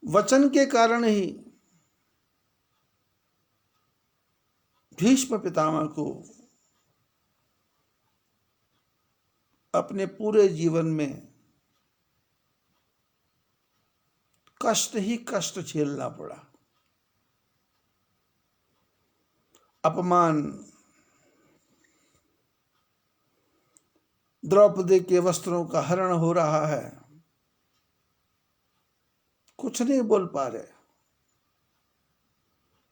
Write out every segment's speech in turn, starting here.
वचन के कारण ही भीष्म पितामह को अपने पूरे जीवन में कष्ट ही कष्ट झेलना पड़ा। अपमान, द्रौपदी के वस्त्रों का हरण हो रहा है, कुछ नहीं बोल पा रहे,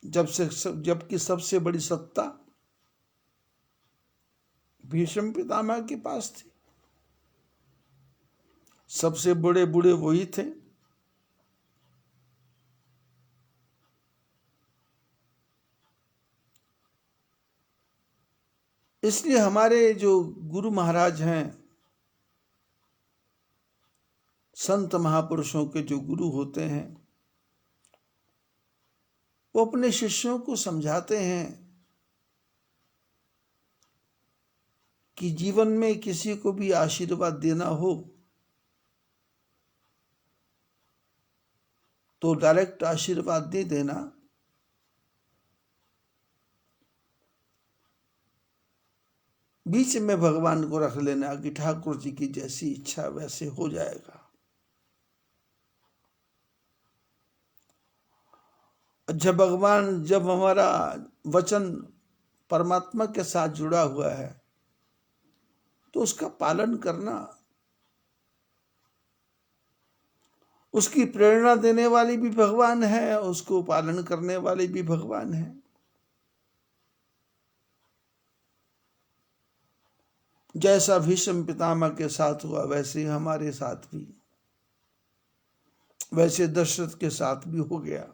जबकि सबसे बड़ी सत्ता भीष्म पितामह के पास थी। सबसे बड़े बूढ़े वही थे। इसलिए हमारे जो गुरु महाराज हैं, संत महापुरुषों के जो गुरु होते हैं, वो अपने शिष्यों को समझाते हैं कि जीवन में किसी को भी आशीर्वाद देना हो तो डायरेक्ट आशीर्वाद नहीं देना, बीच में भगवान को रख लेना कि ठाकुर जी की जैसी इच्छा वैसे हो जाएगा। जब हमारा वचन परमात्मा के साथ जुड़ा हुआ है तो उसका पालन करना, उसकी प्रेरणा देने वाली भी भगवान है, उसको पालन करने वाले भी भगवान है। जैसा भीष्म पितामह के साथ हुआ वैसे हमारे साथ भी, वैसे दशरथ के साथ भी हो गया।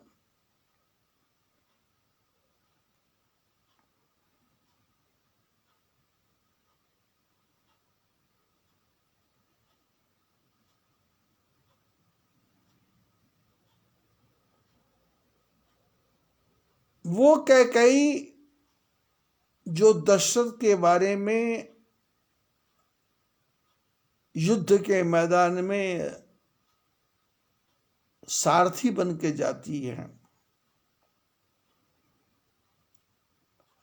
वो कैकेयी जो दशरथ के बारे में युद्ध के मैदान में सारथी बन के जाती है,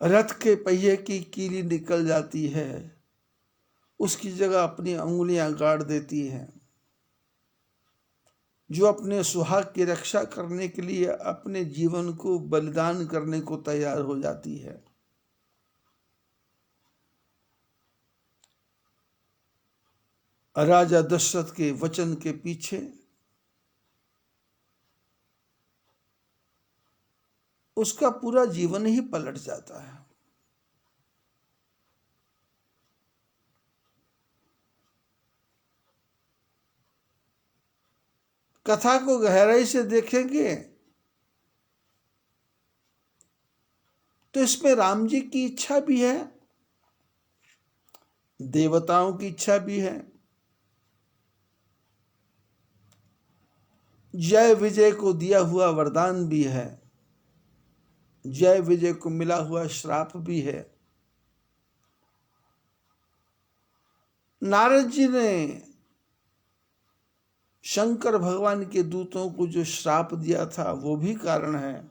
रथ के पहिए की कीली निकल जाती है, उसकी जगह अपनी उंगलियां गाड़ देती है, जो अपने सुहाग की रक्षा करने के लिए अपने जीवन को बलिदान करने को तैयार हो जाती है। राजा दशरथ के वचन के पीछे उसका पूरा जीवन ही पलट जाता है। कथा को गहराई से देखेंगे तो इसमें राम जी की इच्छा भी है, देवताओं की इच्छा भी है, जय विजय को दिया हुआ वरदान भी है, जय विजय को मिला हुआ श्राप भी है। नारद जी ने शंकर भगवान के दूतों को जो श्राप दिया था वो भी कारण है,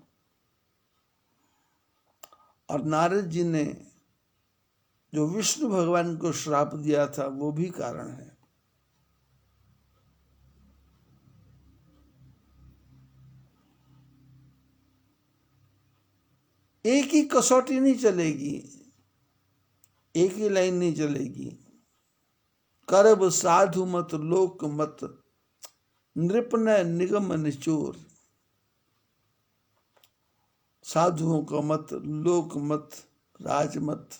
और नारद जी ने जो विष्णु भगवान को श्राप दिया था वो भी कारण है। एक ही कसौटी नहीं चलेगी, एक ही लाइन नहीं चलेगी। करब साधु मत लोक मत नृपन निगम निचोर। साधुओं का मत, लोक मत, राज मत,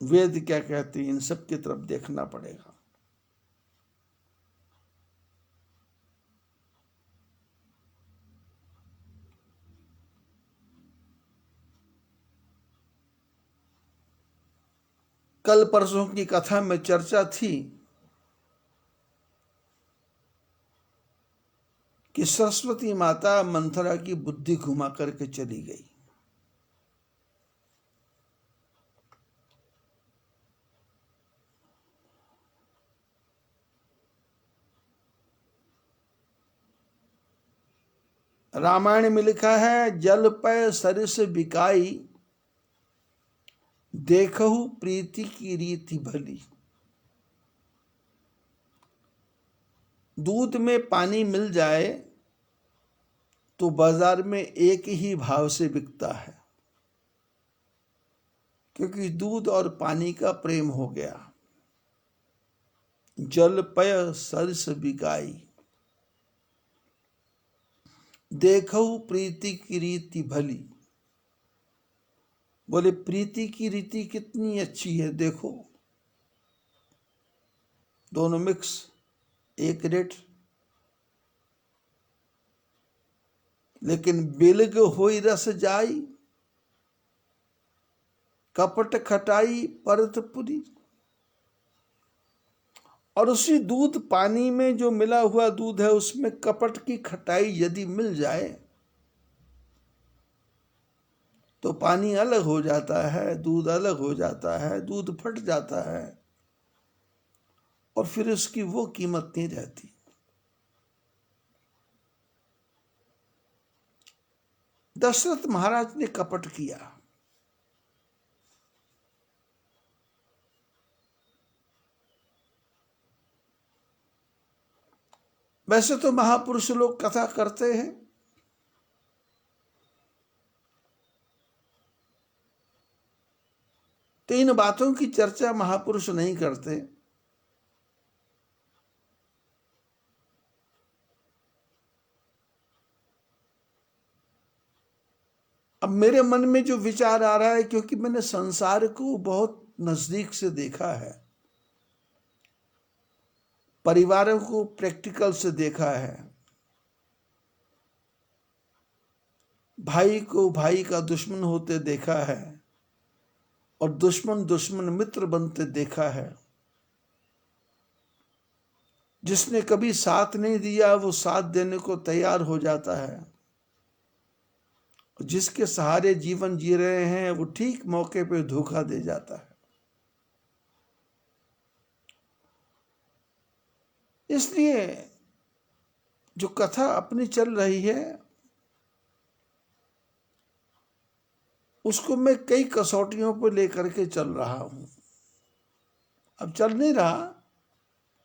वेद क्या कहते हैं, इन सब की तरफ देखना पड़ेगा। कल परसों की कथा में चर्चा थी कि सरस्वती माता मंथरा की बुद्धि घुमा करके चली गई। रामायण में लिखा है, जल पय सरिस बिकाई, देखहु प्रीति की रीति भली। दूध में पानी मिल जाए तो बाजार में एक ही भाव से बिकता है, क्योंकि दूध और पानी का प्रेम हो गया। जल पय सरिस बिकाई, देखहु प्रीति की रीति भली। बोले प्रीति की रीति कितनी अच्छी है, देखो दोनों मिक्स, एक रेट। लेकिन बिलग होई रस जाई, कपट खटाई परत पुरी। और उसी दूध पानी में जो मिला हुआ दूध है, उसमें कपट की खटाई यदि मिल जाए तो पानी अलग हो जाता है, दूध अलग हो जाता है, दूध फट जाता है और फिर उसकी वो कीमत नहीं रहती। दशरथ महाराज ने कपट किया। वैसे तो महापुरुष लोग कथा करते हैं, तो इन बातों की चर्चा महापुरुष नहीं करते। अब मेरे मन में जो विचार आ रहा है, क्योंकि मैंने संसार को बहुत नजदीक से देखा है, परिवारों को प्रैक्टिकल से देखा है, भाई को भाई का दुश्मन होते देखा है और दुश्मन दुश्मन मित्र बनते देखा है। जिसने कभी साथ नहीं दिया वो साथ देने को तैयार हो जाता है, जिसके सहारे जीवन जी रहे हैं वो ठीक मौके पे धोखा दे जाता है। इसलिए जो कथा अपनी चल रही है उसको मैं कई कसौटियों पर लेकर के चल रहा हूं। अब चल नहीं रहा,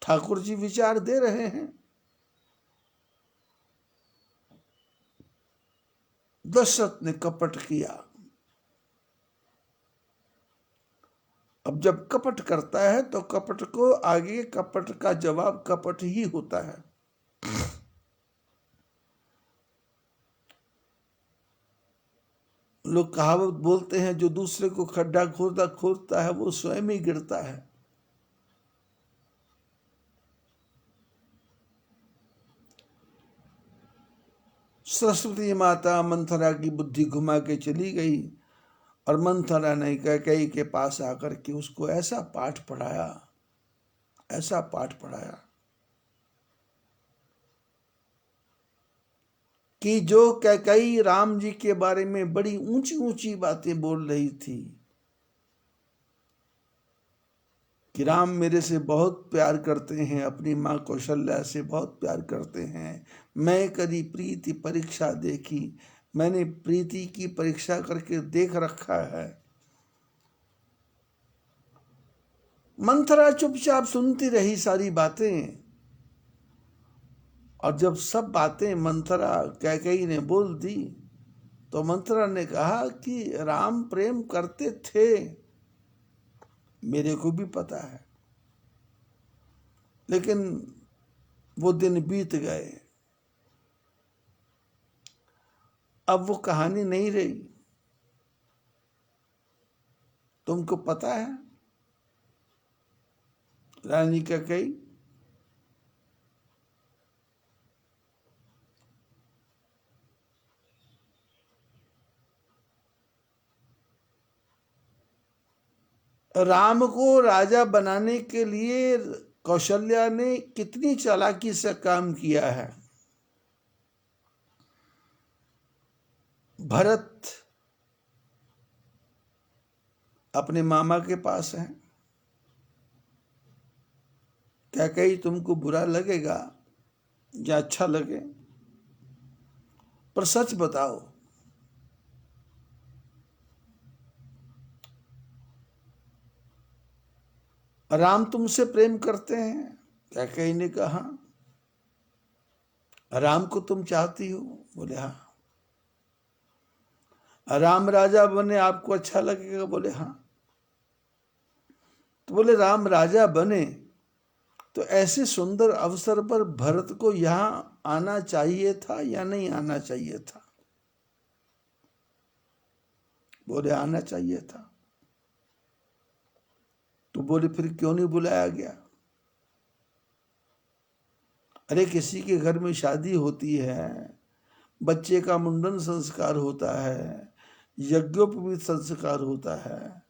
ठाकुर जी विचार दे रहे हैं। दशरथ ने कपट किया। अब जब कपट करता है तो कपट को आगे कपट का जवाब कपट ही होता है। लोग कहावत बोलते हैं, जो दूसरे को खड्डा खोदता है वो स्वयं ही गिरता है। सरस्वती माता मंथरा की बुद्धि घुमा के चली गई और मंथरा ने कैकेयी के पास आकर के उसको ऐसा पाठ पढ़ाया, ऐसा पाठ पढ़ाया कि जो कैकेयी राम जी के बारे में बड़ी ऊंची ऊंची बातें बोल रही थी कि राम मेरे से बहुत प्यार करते हैं, अपनी माँ कौशल्या से बहुत प्यार करते हैं, मैं कभी प्रीति परीक्षा देखी, मैंने प्रीति की परीक्षा करके देख रखा है। मंथरा चुपचाप सुनती रही सारी बातें, और जब सब बातें मंथरा कैकेयी ने बोल दी तो मंथरा ने कहा कि राम प्रेम करते थे, मेरे को भी पता है, लेकिन वो दिन बीत गए, अब वो कहानी नहीं रही। तुमको पता है रानी कैकेयी राम को राजा बनाने के लिए कौशल्या ने कितनी चालाकी से काम किया है। भरत अपने मामा के पास है, कैकेयी तुमको बुरा लगेगा या अच्छा लगे, पर सच बताओ, राम तुमसे प्रेम करते हैं? कैकेयी ने कहा, राम को तुम चाहती हो? बोले हाँ। राम राजा बने आपको अच्छा लगेगा? बोले हाँ। तो बोले राम राजा बने तो ऐसे सुंदर अवसर पर भरत को यहां आना चाहिए था या नहीं आना चाहिए था? बोले आना चाहिए था। तो बोले फिर क्यों नहीं बुलाया गया? अरे किसी के घर में शादी होती है, बच्चे का मुंडन संस्कार होता है, यज्ञोपवीत संस्कार होता है,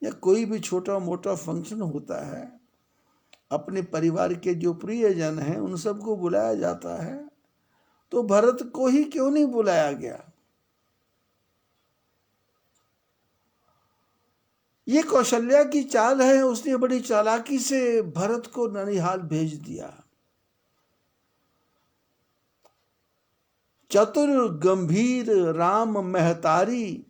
या कोई भी छोटा मोटा फंक्शन होता है, अपने परिवार के जो प्रियजन हैं उन सबको बुलाया जाता है। तो भरत को ही क्यों नहीं बुलाया गया? ये कौशल्या की चाल है। उसने बड़ी चालाकी से भरत को ननिहाल भेज दिया। चतुर गंभीर राम महतारी,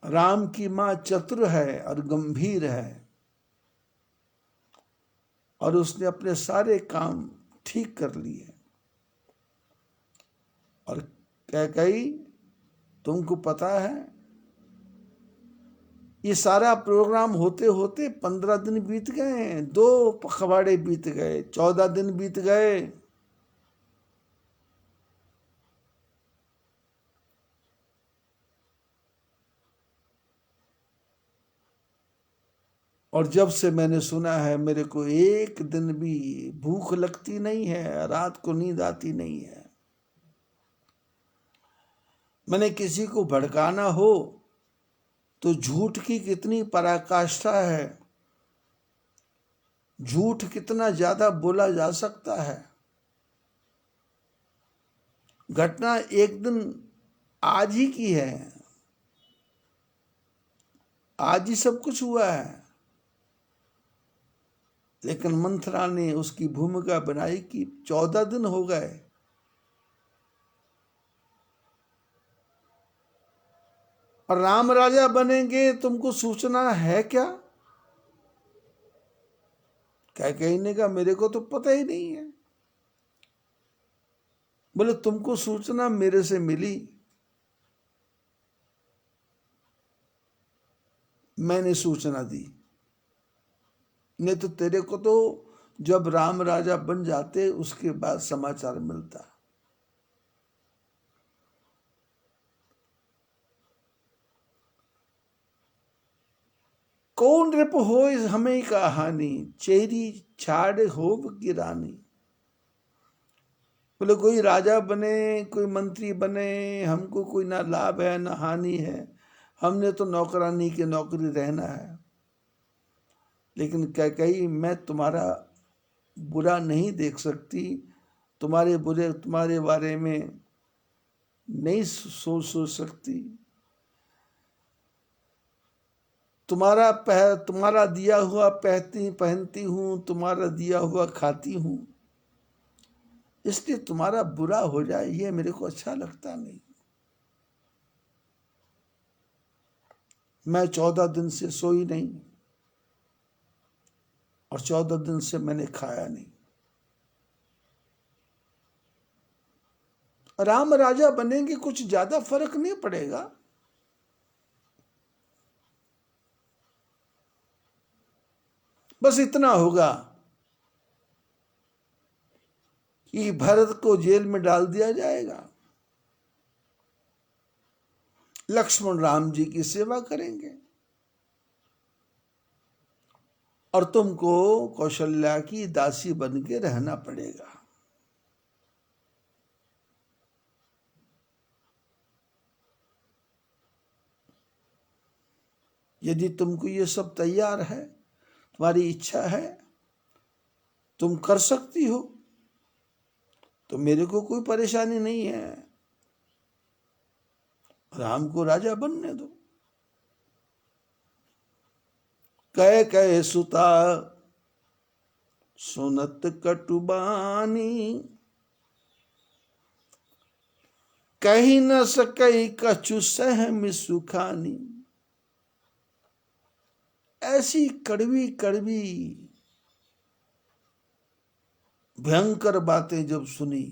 राम की मां चतुर है और गंभीर है, और उसने अपने सारे काम ठीक कर लिए। और कैकेयी, तुमको पता है ये सारा प्रोग्राम होते होते 15 दिन बीत गए, 2 पखवाड़े बीत गए, 14 दिन बीत गए। और जब से मैंने सुना है, मेरे को एक दिन भी भूख लगती नहीं है, रात को नींद आती नहीं है। मैंने किसी को भड़काना हो तो झूठ की कितनी पराकाष्ठा है, झूठ कितना ज्यादा बोला जा सकता है। घटना एक दिन आज ही की है, आज ही सब कुछ हुआ है, लेकिन मंथरा ने उसकी भूमिका बनाई कि 14 दिन हो गए। और राम राजा बनेंगे तुमको सूचना है क्या? कैकेयी ने कहा, मेरे को तो पता ही नहीं है। बोले तुमको सूचना मेरे से मिली, मैंने सूचना दी। नहीं तो तेरे को तो जब राम राजा बन जाते उसके बाद समाचार मिलता। कौन रिप हो हमें कहानी, चेरी छाड़ होव की रानी। बोले कोई राजा बने, कोई मंत्री बने, हमको कोई ना लाभ है ना हानि है, हमने तो नौकरानी की नौकरी रहना है। लेकिन कैकेयी, मैं तुम्हारा बुरा नहीं देख सकती, तुम्हारे बारे में नहीं सोच सकती। तुम्हारा दिया हुआ पहनती हूं, तुम्हारा दिया हुआ खाती हूं, इसलिए तुम्हारा बुरा हो जाए ये मेरे को अच्छा लगता नहीं। मैं 14 दिन से सोई नहीं और 14 दिन से मैंने खाया नहीं। राम राजा बनेंगे, कुछ ज्यादा फर्क नहीं पड़ेगा। बस इतना होगा कि भरत को जेल में डाल दिया जाएगा, लक्ष्मण राम जी की सेवा करेंगे, और तुमको कौशल्या की दासी बन के रहना पड़ेगा। यदि तुमको ये सब तैयार है, तुम्हारी इच्छा है, तुम कर सकती हो, तो मेरे को कोई परेशानी नहीं है। राम को राजा बनने दो। कह सुता सुनत कटुबानी, कही न सकई कछु सहम सुखानी। ऐसी कड़वी कड़वी भयंकर बातें जब सुनी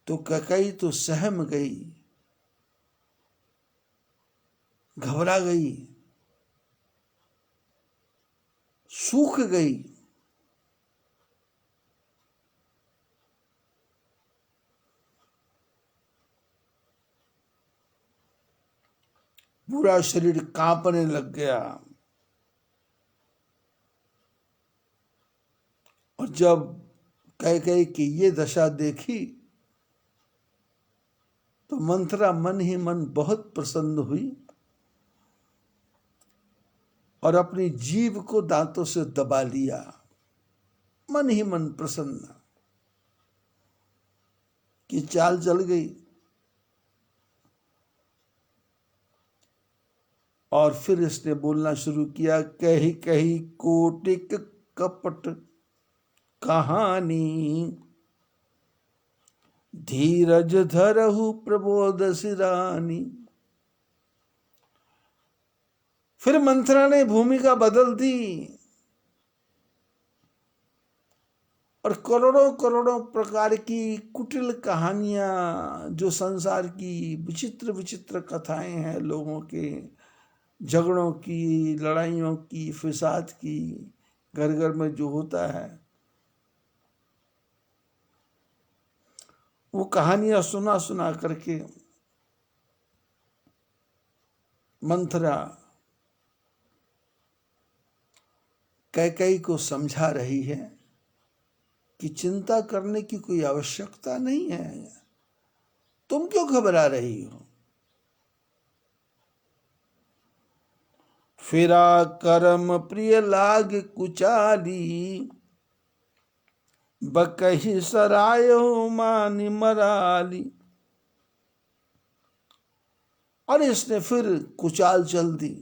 तो कैकेयी तो सहम गई, घबरा गई, सूख गई। पूरा शरीर कांपने लग गया। और जब कैकेयी की ये दशा देखी तो मंथरा मन ही मन बहुत प्रसन्न हुई और अपनी जीभ को दांतों से दबा लिया, मन ही मन प्रसन्न कि चाल चल गई। और फिर इसने बोलना शुरू किया, कही कही कोटिक कपट कहानी, धीरज धरहु प्रबोध सिरानी। फिर मंथरा ने भूमिका बदल दी और करोड़ों करोड़ों प्रकार की कुटिल कहानियां, जो संसार की विचित्र विचित्र कथाएं हैं, लोगों के झगड़ों की, लड़ाइयों की, फिसाद की, घर घर में जो होता है, वो कहानियां सुना सुना करके मंथरा कैकेयी को समझा रही है कि चिंता करने की कोई आवश्यकता नहीं है, तुम क्यों घबरा रही हो। फिरा करम प्रिय लाग कुचाली, बकही सरायो मानी मराली। और इसने फिर कुचाल चल दी।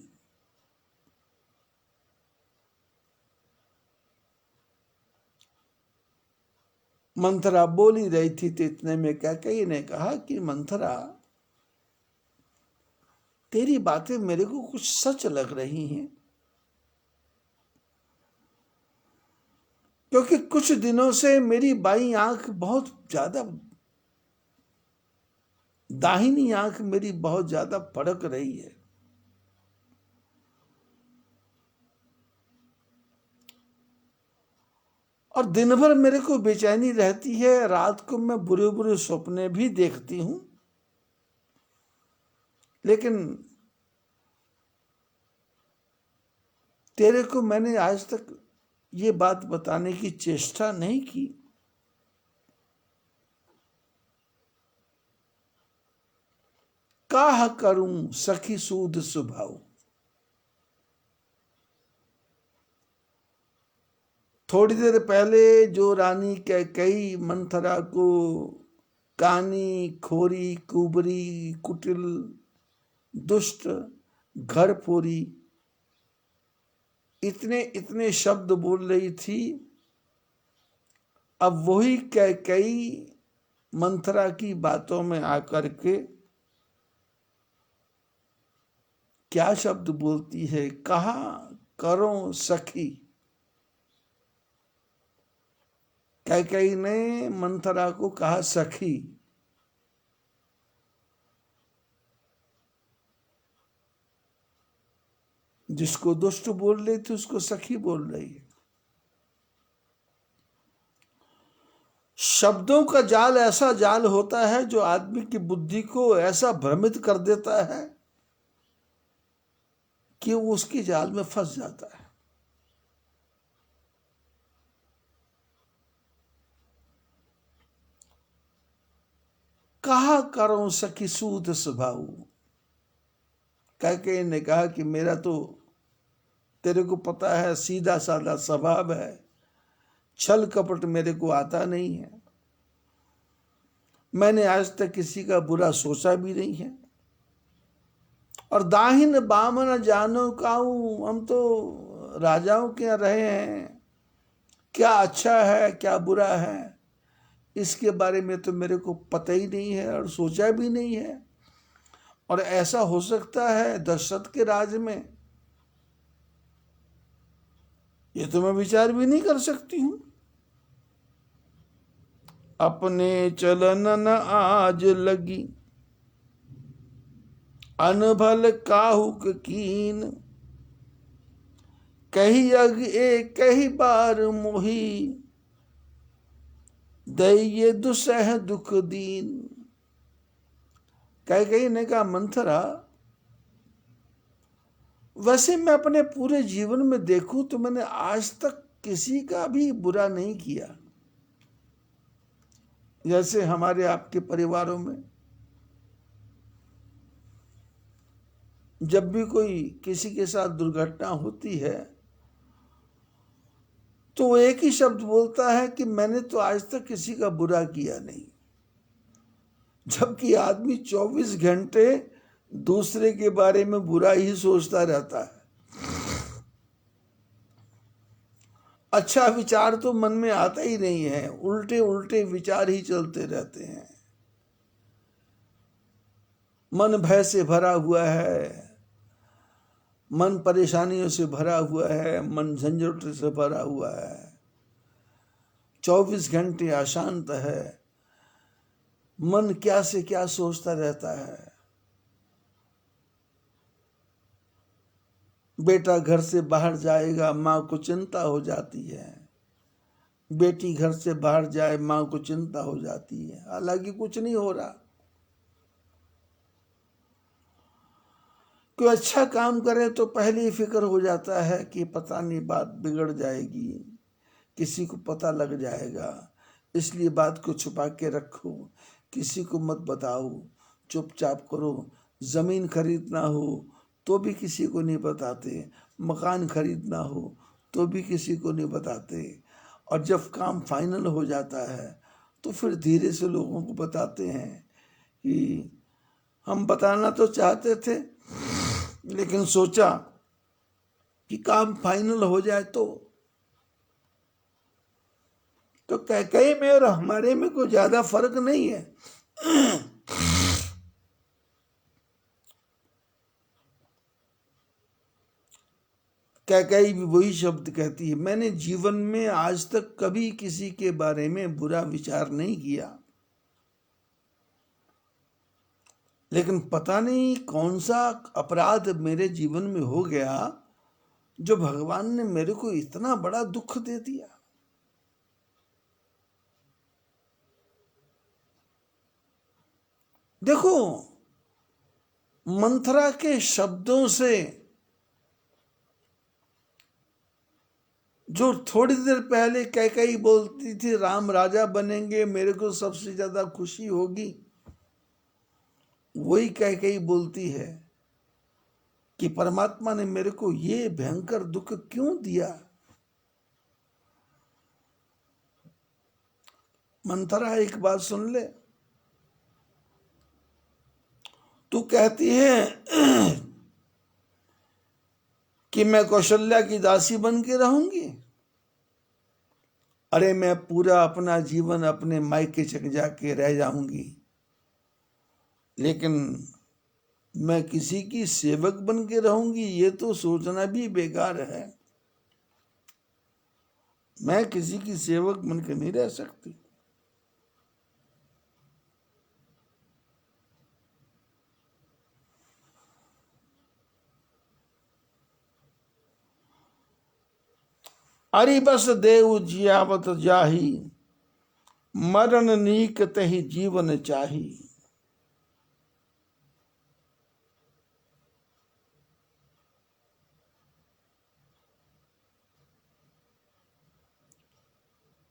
मंथरा बोली रही थी तो इतने में कैकेयी ने कहा कि मंथरा, तेरी बातें मेरे को कुछ सच लग रही हैं, क्योंकि कुछ दिनों से मेरी बाईं आंख बहुत ज्यादा, दाहिनी आंख मेरी बहुत ज्यादा फड़क रही है। और दिन भर मेरे को बेचैनी रहती है, रात को मैं बुरे बुरे सपने भी देखती हूं, लेकिन तेरे को मैंने आज तक ये बात बताने की चेष्टा नहीं की। काह करूं सखी सूद सुभाऊ। थोड़ी देर पहले जो रानी कैकेयी मंथरा को कानी, खोरी, कुबरी, कुटिल, दुष्ट, घर फोरी, इतने इतने शब्द बोल रही थी, अब वही कैकेयी मंथरा की बातों में आकर के क्या शब्द बोलती है, कहा करो सखी। कैकेयी ने मंथरा को कहा सखी। जिसको दुष्ट बोल रही थी उसको सखी बोल रही है। शब्दों का जाल ऐसा जाल होता है जो आदमी की बुद्धि को ऐसा भ्रमित कर देता है कि वो उसकी जाल में फंस जाता है। कहा करो सखी सूद स्वभाव। कैकेयी ने कहा कि मेरा तो तेरे को पता है सीधा साधा स्वभाव है, छल कपट मेरे को आता नहीं है, मैंने आज तक किसी का बुरा सोचा भी नहीं है, और दाहिन बाम न जानो काऊ, हम तो राजाओं के यहाँ रहे हैं, क्या अच्छा है क्या बुरा है इसके बारे में तो मेरे को पता ही नहीं है और सोचा भी नहीं है। और ऐसा हो सकता है दशरथ के राज में, ये तो मैं विचार भी नहीं कर सकती हूं। अपने चलन न आज लगी, अनभल काहुक कीन, कही अग एक कही बार मोही, दैये दुसह दुख दीन। कही ने कहा मंथरा, वैसे मैं अपने पूरे जीवन में देखूं तो मैंने आज तक किसी का भी बुरा नहीं किया। जैसे हमारे आपके परिवारों में जब भी कोई किसी के साथ दुर्घटना होती है तो वो एक ही शब्द बोलता है कि मैंने तो आज तक किसी का बुरा किया नहीं, जबकि आदमी 24 घंटे दूसरे के बारे में बुरा ही सोचता रहता है। अच्छा विचार तो मन में आता ही नहीं है, उल्टे उल्टे विचार ही चलते रहते हैं। मन भय से भरा हुआ है, मन परेशानियों से भरा हुआ है, मन झंझट से भरा हुआ है, 24 घंटे अशांत है, मन क्या से क्या सोचता रहता है। बेटा घर से बाहर जाएगा, माँ को चिंता हो जाती है, बेटी घर से बाहर जाए माँ को चिंता हो जाती है, हालांकि कुछ नहीं हो रहा। कोई अच्छा काम करे तो पहले ही फिक्र हो जाता है कि पता नहीं बात बिगड़ जाएगी, किसी को पता लग जाएगा, इसलिए बात को छुपा के रखो, किसी को मत बताओ, चुपचाप करो। जमीन खरीदना हो तो भी किसी को नहीं बताते, मकान खरीदना हो तो भी किसी को नहीं बताते, और जब काम फाइनल हो जाता है तो फिर धीरे से लोगों को बताते हैं कि हम बताना तो चाहते थे लेकिन सोचा कि काम फाइनल हो जाए तो कैकेयी में और हमारे में कोई ज्यादा फर्क नहीं है। कैकेयी भी वही शब्द कहती है, मैंने जीवन में आज तक कभी किसी के बारे में बुरा विचार नहीं किया, लेकिन पता नहीं कौन सा अपराध मेरे जीवन में हो गया जो भगवान ने मेरे को इतना बड़ा दुख दे दिया। देखो, मंथरा के शब्दों से जो थोड़ी देर पहले कैकेयी बोलती थी राम राजा बनेंगे, मेरे को सबसे ज्यादा खुशी होगी, वही कैकेयी बोलती है कि परमात्मा ने मेरे को ये भयंकर दुख क्यों दिया। मंथरा एक बात सुन ले, तू कहती है कि मैं कौशल्या की दासी बन के रहूंगी। अरे मैं पूरा अपना जीवन अपने मायके चक जाके रह जाऊंगी, लेकिन मैं किसी की सेवक बन के रहूंगी ये तो सोचना भी बेकार है। मैं किसी की सेवक बन के नहीं रह सकती। अरि बस देव जियावत जाही, मरण नीक तहि जीवन चाही।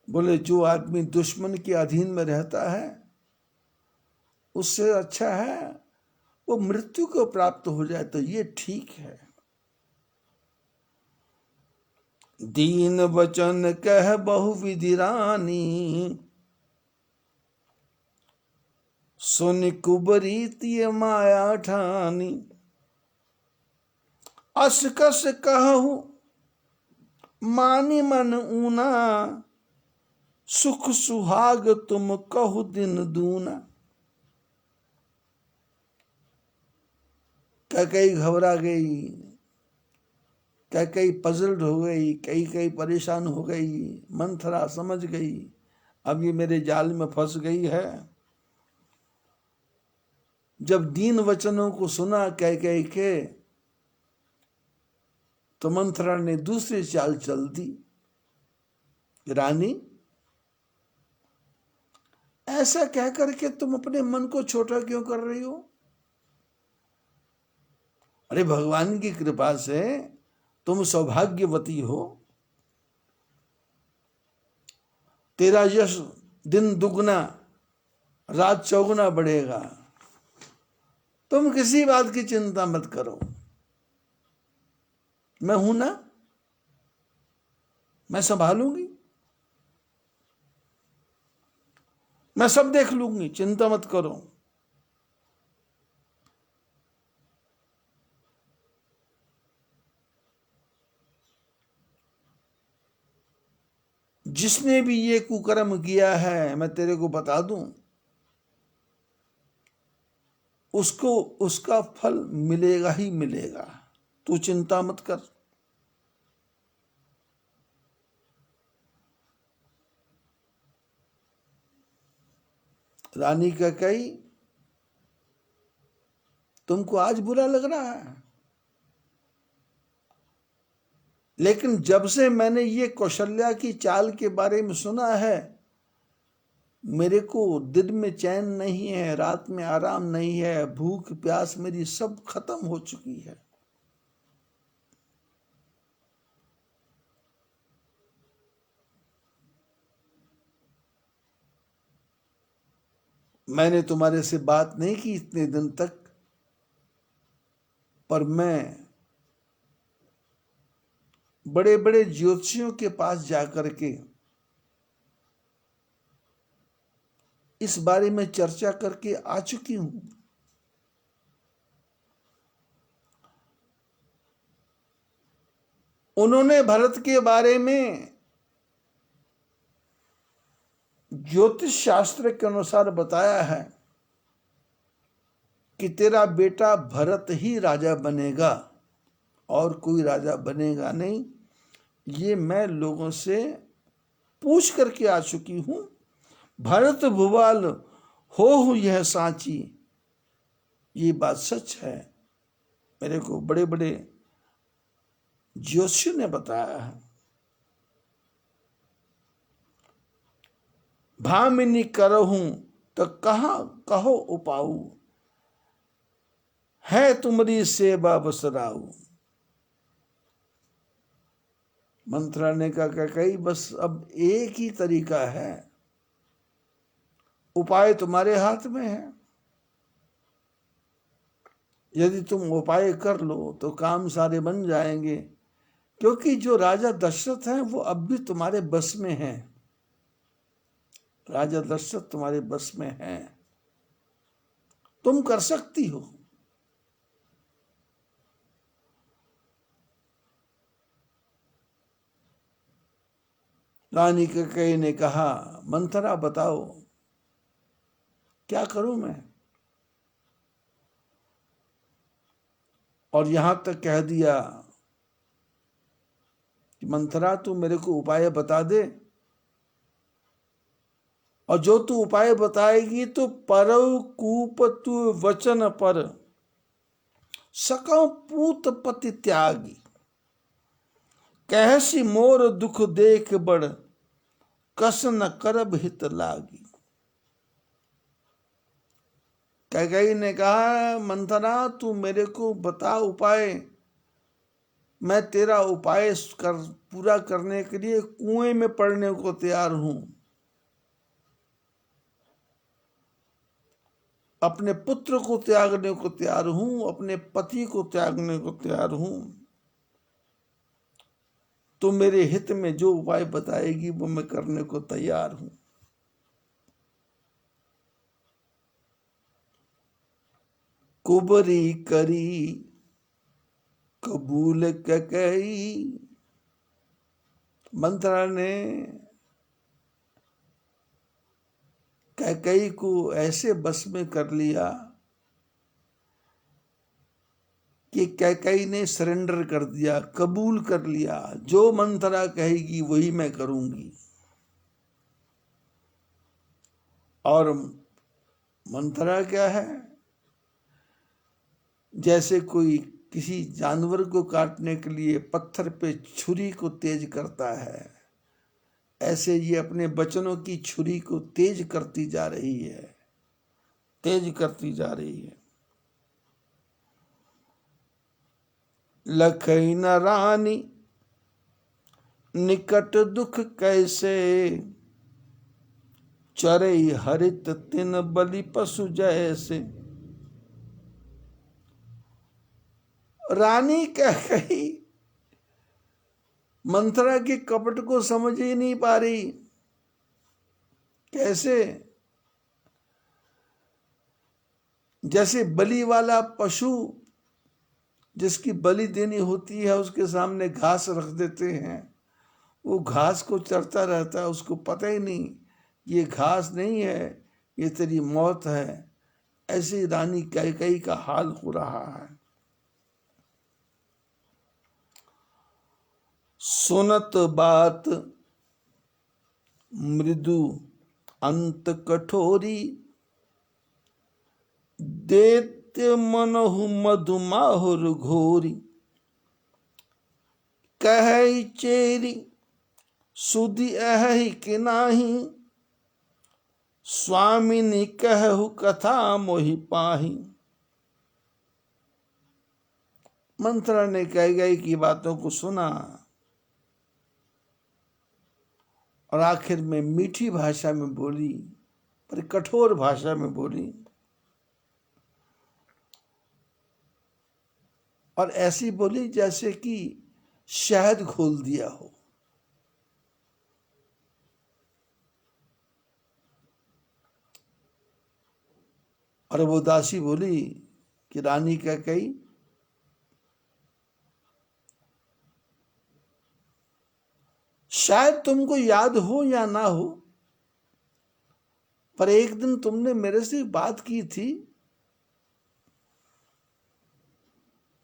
बोले जो आदमी दुश्मन के अधीन में रहता है उससे अच्छा है वो मृत्यु को प्राप्त हो जाए तो ये ठीक है। दीन वचन कह बहुविधि रानी, सुन कुबरी तिय माया ठानी। अस कस कहूँ मानी मन ऊना, सुख सुहाग तुम कहु दिन दूना। कई घबरा गई, कई पजल्ड हो गई, कई परेशान हो गई। मंथरा समझ गई अब ये मेरे जाल में फंस गई है। जब दीन वचनों को सुना कह के तो मंथरा ने दूसरी चाल चल दी। रानी, ऐसा कह करके तुम अपने मन को छोटा क्यों कर रही हो? अरे भगवान की कृपा से तुम सौभाग्यवती हो, तेरा यश दिन दुगना रात चौगुना बढ़ेगा। तुम किसी बात की चिंता मत करो, मैं हूं ना, मैं संभालूंगी, मैं सब देख लूंगी, चिंता मत करो। जिसने भी ये कुकर्म किया है मैं तेरे को बता दूं, उसको उसका फल मिलेगा ही मिलेगा, तू चिंता मत कर। रानी का कही, तुमको आज बुरा लग रहा है, लेकिन जब से मैंने ये कौशल्या की चाल के बारे में सुना है, मेरे को दिन में चैन नहीं है, रात में आराम नहीं है, भूख प्यास मेरी सब खत्म हो चुकी है। मैंने तुम्हारे से बात नहीं की इतने दिन तक, पर मैं बड़े बड़े ज्योतिषियों के पास जाकर के इस बारे में चर्चा करके आ चुकी हूं। उन्होंने भरत के बारे में ज्योतिष शास्त्र के अनुसार बताया है कि तेरा बेटा भरत ही राजा बनेगा और कोई राजा बनेगा नहीं। ये मैं लोगों से पूछ करके आ चुकी हूं। भरत भुवाल हो यह सांची, ये बात सच है, मेरे को बड़े बड़े ज्योतिषियों ने बताया है। भामिनी करहूं तो कहाँ कहो उपाऊ, है तुम्हारी सेवा बसराऊ। मंत्रा ने कहा कही बस अब एक ही तरीका है, उपाय तुम्हारे हाथ में है। यदि तुम उपाय कर लो तो काम सारे बन जाएंगे, क्योंकि जो राजा दशरथ हैं वो अब भी तुम्हारे बस में हैं। राजा दशरथ तुम्हारे बस में हैं, तुम कर सकती हो। रानी कैकेयी ने कहा, मंथरा बताओ क्या करूं मैं? और यहां तक कह दिया कि मंथरा तू मेरे को उपाय बता दे, और जो तू उपाय बताएगी तो परव कूप तू वचन पर सकौ पूत पति त्यागी, कहसी मोर दुख देख बड़ कस न करब हित लागी। कैकेयी ने कहा, मंथरा तू मेरे को बता उपाय, मैं तेरा उपाय पूरा करने के लिए कुएं में पड़ने को तैयार हूं, अपने पुत्र को त्यागने को तैयार हूं, अपने पति को त्यागने को तैयार हूं। तो मेरे हित में जो उपाय बताएगी वो मैं करने को तैयार हूं। कुबरी करी कबूल कैकेयी। मंत्रा ने कैकेयी को ऐसे बस में कर लिया कि कैकेयी ने सरेंडर कर दिया, कबूल कर लिया, जो मंत्रा कहेगी वही मैं करूंगी। और मंत्रा क्या है, जैसे कोई किसी जानवर को काटने के लिए पत्थर पे छुरी को तेज करता है, ऐसे ये अपने वचनों की छुरी को तेज करती जा रही है, तेज करती जा रही है। लखई न रानी निकट दुख कैसे, चरई हरित तिन बलि पशु जैसे। रानी कैकेयी मंत्रा के कपट को समझ ही नहीं पा रही। कैसे? जैसे बलि वाला पशु जिसकी बलि देनी होती है उसके सामने घास रख देते हैं, वो घास को चरता रहता है, उसको पता ही नहीं ये घास नहीं है, ये तेरी मौत है। ऐसे रानी कैकेयी का हाल हो रहा है। सुनत बात मृदु अंत कठोरी, देत्य मनहु मधुमाहुर घोरी। कह चेरी सुधि अहि कि नाही, स्वामिनी कहु कथा मोहि पाही। मंत्रा ने कैकेयी की बातों को सुना और आखिर में मीठी भाषा में बोली, पर कठोर भाषा में बोली। और ऐसी बोली जैसे कि शहद घोल दिया हो। और वो दासी बोली कि रानी कैकेयी, शायद तुमको याद हो या ना हो, पर एक दिन तुमने मेरे से बात की थी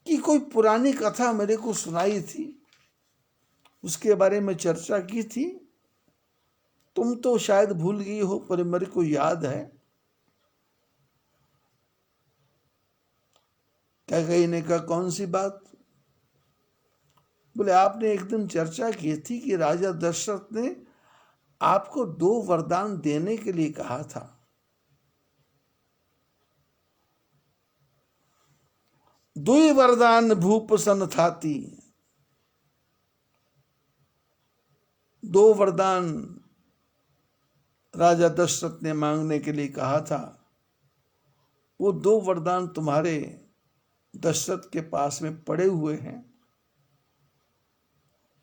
कि कोई पुरानी कथा मेरे को सुनाई थी, उसके बारे में चर्चा की थी। तुम तो शायद भूल गई हो, पर मेरे को याद है। कैकेयी ने कहा, कौन सी बात? बोले, आपने एक दिन चर्चा की थी कि राजा दशरथ ने आपको 2 वरदान देने के लिए कहा था। दुई वरदान भूप सन थाती। 2 वरदान राजा दशरथ ने मांगने के लिए कहा था। वो 2 वरदान तुम्हारे दशरथ के पास में पड़े हुए हैं,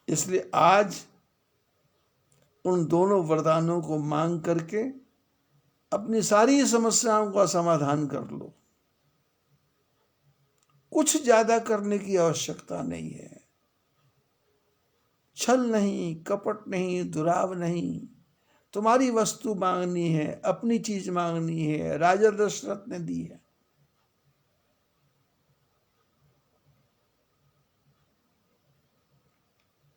इसलिए आज उन दोनों वरदानों को मांग करके अपनी सारी समस्याओं का समाधान कर लो। कुछ ज्यादा करने की आवश्यकता नहीं है। छल नहीं, कपट नहीं, दुराव नहीं। तुम्हारी वस्तु मांगनी है, अपनी चीज मांगनी है, राजा दशरथ ने दी है।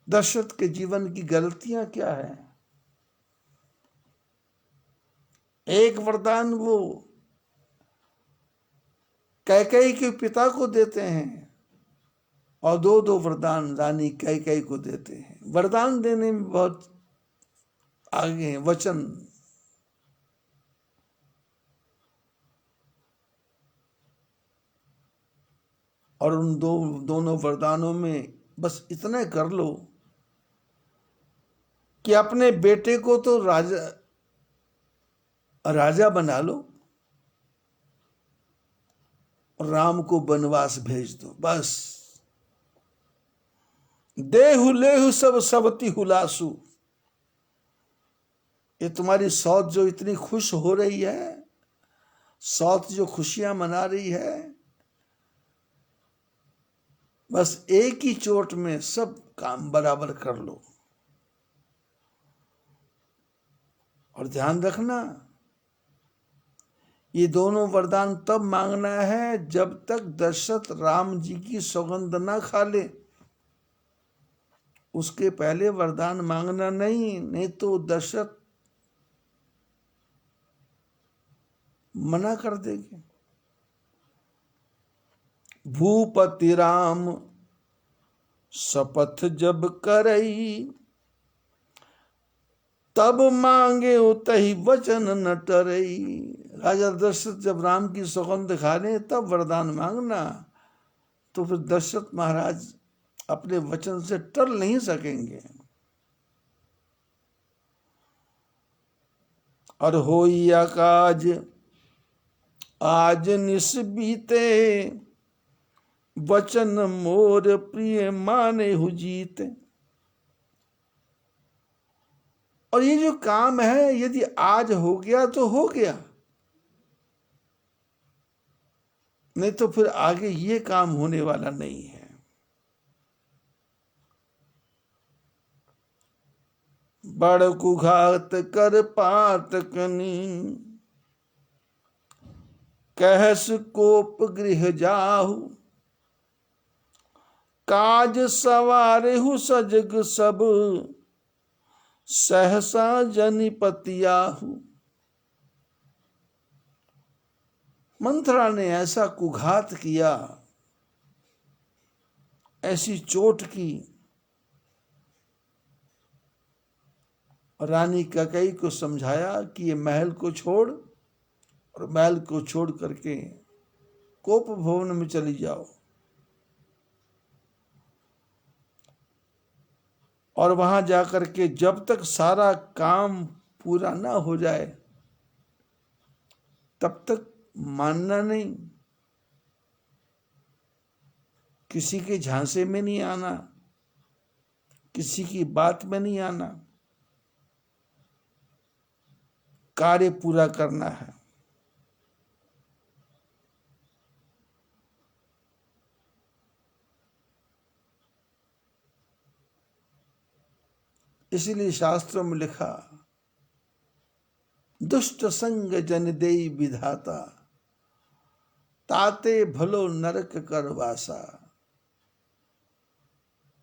दशरथ के जीवन की गलतियां क्या है? एक वरदान वो कैकेयी के पिता को देते हैं और 2 वरदान रानी कैकेयी को देते हैं। वरदान देने में बहुत आगे हैं, वचन। और उन दोनों वरदानों में बस इतना कर लो कि अपने बेटे को तो राजा बना लो, राम को वनवास भेज दो, बस। देहु लेहु सब सबती हुलासु। ये तुम्हारी सौत जो इतनी खुश हो रही है, सौत जो खुशियां मना रही है, बस एक ही चोट में सब काम बराबर कर लो। और ध्यान रखना, ये दोनों वरदान तब मांगना है जब तक दशरथ राम जी की सौगंध ना खा ले, उसके पहले वरदान मांगना नहीं, नहीं तो दशरथ मना कर देंगे। भूपति राम शपथ जब करई, तब मांगे उतहि वचन न टरई। राजा दशरथ जब राम की सौगंध खा ले तब वरदान मांगना, तो फिर दशरथ महाराज अपने वचन से टल नहीं सकेंगे। और होई काज आज निस बीते, वचन मोर प्रिय माने हु जीते। और ये जो काम है यदि आज हो गया तो हो गया, नहीं तो फिर आगे ये काम होने वाला नहीं है। बड़ कुघात कर पातकनी, कहस कोप गृह जाहु। काज सवारहु सजग सब, सहसा जनिपतियाहु। मंथरा ने ऐसा कुघात किया, ऐसी चोट की, रानी कैकेयी को समझाया कि ये महल को छोड़, और महल को छोड़ करके कोप भवन में चली जाओ, और वहां जाकर के जब तक सारा काम पूरा ना हो जाए तब तक मानना नहीं, किसी के झांसे में नहीं आना, किसी की बात में नहीं आना, कार्य पूरा करना है। इसलिए शास्त्रों में लिखा, दुष्ट संग जन देई विधाता, ताते भलो नरक कर वासा।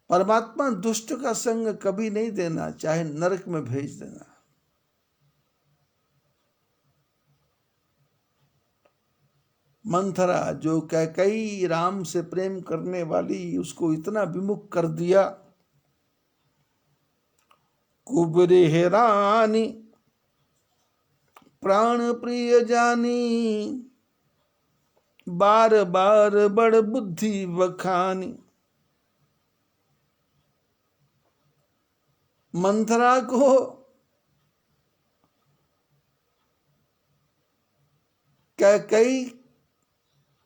परमात्मा दुष्ट का संग कभी नहीं देना, चाहे नरक में भेज देना। मंथरा जो कैकेयी राम से प्रेम करने वाली, उसको इतना विमुख कर दिया। कुबरे रानी प्राण प्रिय जानी, बार बार बड़ बुद्धि बखानी। मंथरा को कैकेयी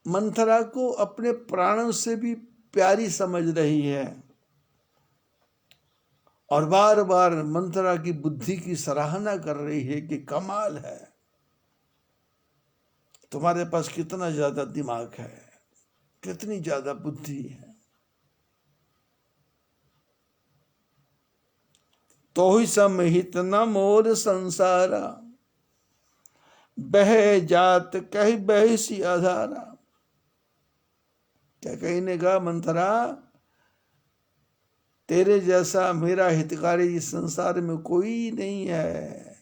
मंथरा को अपने प्राणों से भी प्यारी समझ रही है, और बार बार मंथरा की बुद्धि की सराहना कर रही है कि कमाल है, तुम्हारे पास कितना ज्यादा दिमाग है, कितनी ज्यादा बुद्धि है। तो ही समहित न मोर संसारा, बह जात कही बहसी आधारा। क्या कहीं ने कहा, मंथरा तेरे जैसा मेरा हितकारी इस संसार में कोई नहीं है।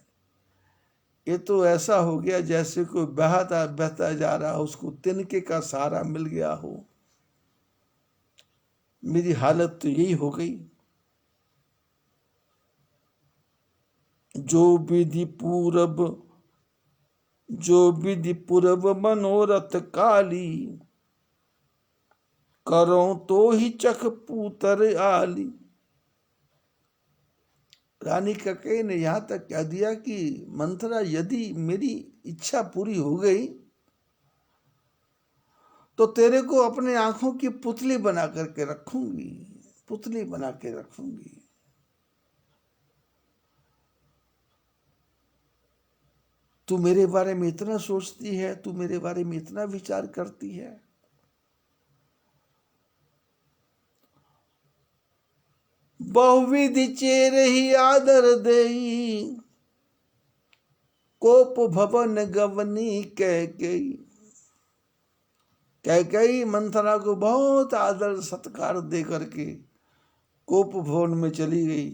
ये तो ऐसा हो गया जैसे कोई बहता बहता जा रहा हो, उसको तिनके का सहारा मिल गया हो। मेरी हालत तो यही हो गई। जो विधि पूरब मनोरथ काली, करो तो ही चख पूतर आली। रानी कैकेयी ने यहां तक कह दिया कि मंथरा यदि मेरी इच्छा पूरी हो गई तो तेरे को अपने आंखों की पुतली बना करके रखूंगी, पुतली बना के रखूंगी। तू मेरे बारे में इतना सोचती है, तू मेरे बारे में इतना विचार करती है। बहुविधि चेर ही आदर देई, कोप भवन गवनी कैकेयी। कैकेयी मंथरा को बहुत आदर सत्कार दे करके कोप भवन में चली गई।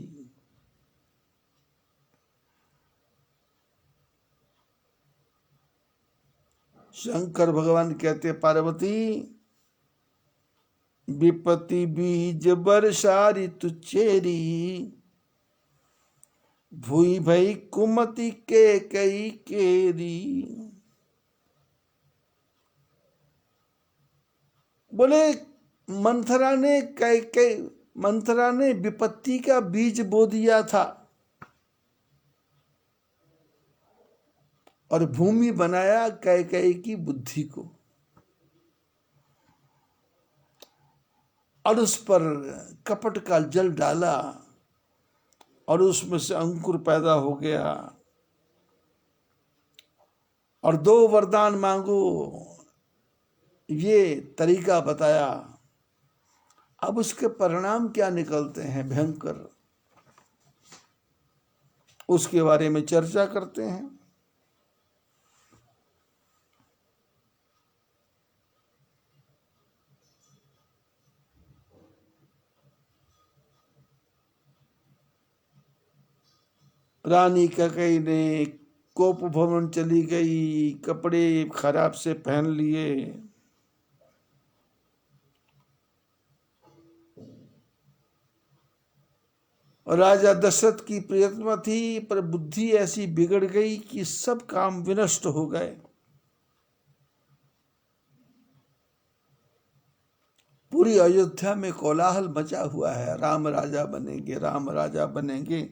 शंकर भगवान कहते पार्वती, विपत्ति बीज वर्षा ऋतु चेरी, भूई भई कुमति के कई केरी। बोले मंथरा ने विपत्ति का बीज बो दिया था और भूमि बनाया कैकेयी की बुद्धि को, और उस पर कपट का जल डाला और उसमें से अंकुर पैदा हो गया। और 2 वरदान मांगो, ये तरीका बताया। अब उसके परिणाम क्या निकलते हैं भयंकर, उसके बारे में चर्चा करते हैं। रानी कैकेयी ने कोप भवन चली गई, कपड़े खराब से पहन लिए। और राजा दशरथ की प्रियतमा थी, पर बुद्धि ऐसी बिगड़ गई कि सब काम विनष्ट हो गए। पूरी अयोध्या में कोलाहल मचा हुआ है, राम राजा बनेंगे, राम राजा बनेंगे।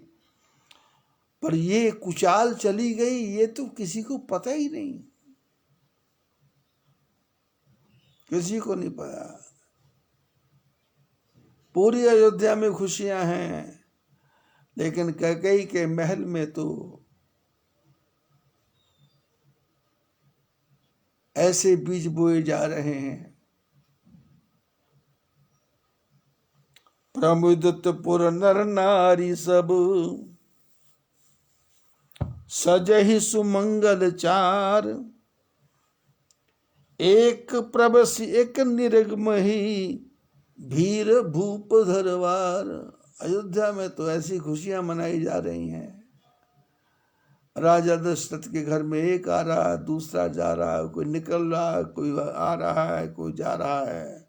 पर ये कुचाल चली गई, ये तो किसी को पता ही नहीं, किसी को नहीं पता। पूरी अयोध्या में खुशियां हैं, लेकिन कैकेयी के महल में तो ऐसे बीज बोए जा रहे हैं। प्रमुदित पुर नर नारी सब, सजहि सुमंगल चार। एक प्रबस एक निर्गमहि, भीर भूप धरवार। अयोध्या में तो ऐसी खुशियां मनाई जा रही हैं। राजा दशरथ के घर में एक आ रहा है, दूसरा जा रहा है, कोई निकल रहा है, कोई आ रहा है, कोई जा रहा है।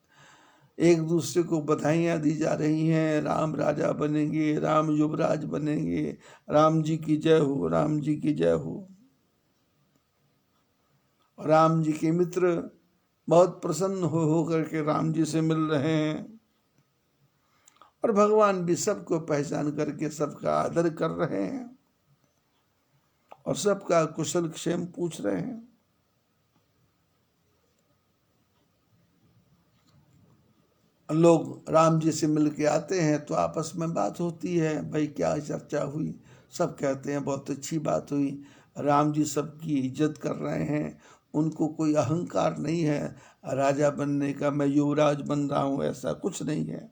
एक दूसरे को बधाइयां दी जा रही हैं, राम राजा बनेंगे, राम युवराज बनेंगे, राम जी की जय हो, राम जी की जय हो। राम जी के मित्र बहुत प्रसन्न हो करके राम जी से मिल रहे हैं, और भगवान भी सबको पहचान करके सबका आदर कर रहे हैं और सबका कुशल क्षेम पूछ रहे हैं। लोग राम जी से मिल के आते हैं तो आपस में बात होती है, भाई क्या चर्चा हुई। सब कहते हैं बहुत अच्छी बात हुई, राम जी सबकी इज्जत कर रहे हैं, उनको कोई अहंकार नहीं है राजा बनने का, मैं युवराज बन रहा हूँ, ऐसा कुछ नहीं है।